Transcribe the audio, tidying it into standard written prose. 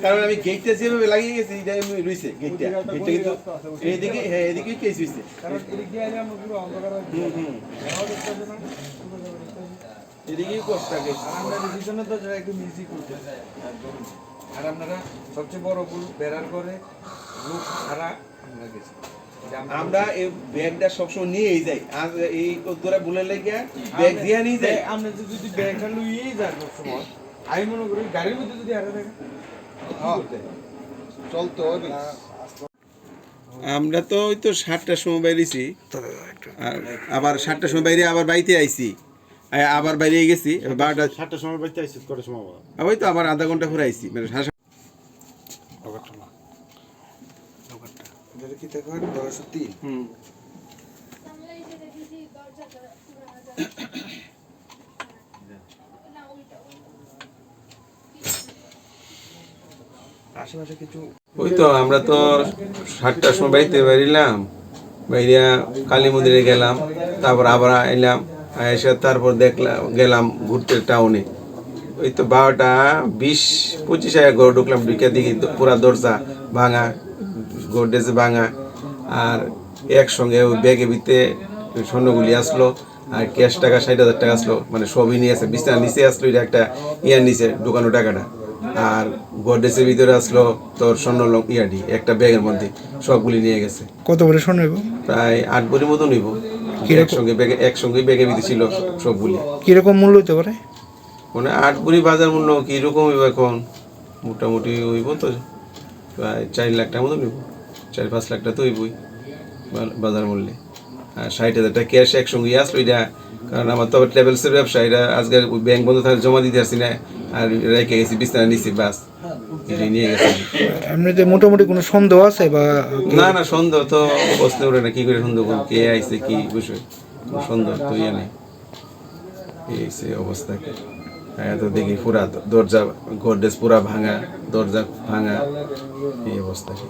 কারণ আমি গেটটা যেভাবে লাগিয়ে গেছি এটা রয়েছে গেটটা কিন্তু এইদিকে হ্যাঁ এদিকে কেস হয়েছে এদিকেই কষ্ট গেছে আর আপনারা সবচেয়ে বড় ভুল বেড়ার করে রূপ ছাড়া আমরা গেছি আমরা এই ব্যাগটা সবসময় নিয়েই যাই আর এই কতগুলা ভুলে লেগে ব্যাগ দিয়ে নিয়ে যাই আমরা যদি ব্যাগটা লুইয়েই যাই সবসময় আমি মনে করি গাড়ির মধ্যে যদি হারা থাকে চলতো আমরা তো ওই তো 7টার সময় বাইরেছি আর আবার 7টার সময় বাইরে আবার বাড়িতে আইছি আবার বাইরে গেছি 7টার সময় বাড়িতে আইছি কটার সময় ওই তো আবার আধা ঘন্টা পরে আইছি মানে কি দেখেন 10-3 আশেপাশে কিছু ওই তো আমরা তো 7টার সময় বাড়িতে বেরিলাম বাইরিয়া কালী মন্দিরে গেলাম তারপর আবার এলাম এসে তারপর দেখলাম গেলাম ঘুরতে টাউনে ওই তো 12টা 20-25 আগে ঘর ঢুকলাম ঢুকে দেখি পুরা দরজা ভাঙা গোডরেজ ভাঙা আর একসঙ্গে ওই ব্যাগে ভিতরে স্বর্ণগুলি আসলো আর ক্যাশ টাকা 60,000 টাকা আসলো মানে সবই নিয়ে আসে বিছানার নিচে আসলো এটা একটা ইয়ার নিচে ঢুকানো টাকাটা আর গোডরেজের ভিতরে আসলো তোর স্বর্ণ ইয়াডি একটা ব্যাগের মধ্যে সবগুলি নিয়ে গেছে কত করে স্বর্ণ নেব প্রায় 8 ভরি মতো নিব একসঙ্গে ব্যাগের ভিতরে ছিল সবগুলি কিরকম মূল্য হতে পারে মানে 8 ভরি বাজার মূল্য কীরকম হইব এখন মোটামুটি হইব তো প্রায় 4 লাখ টাকা মতো নিব 4-5 লাখ টাকা তো হইবই বাজার মূল্যে আর 60,000 টাকা ক্যাশ একসঙ্গে আসলো এটা কারণ আমার তো ট্রাভেলসের ব্যবসা এটা আজকে ব্যাংক বন্ধ থাকলে জমা দিতে আসছি না আর রেখে গেছি বিছানা নিচ্ছি বাস এটাই নিয়ে গেছি এমনিতে মোটামুটি কোনো সন্দেহ আছে বা না সন্দেহ তো বসতে পারে না কি করে সন্দেহ করব কে আইছে কি বিষয় সন্দেহ তো ইয়ে নেই এই সে অবস্থা কি তো দেখি পুরা দরজা গোডরেজ পুরা ভাঙা দরজা ভাঙা এই অবস্থা কি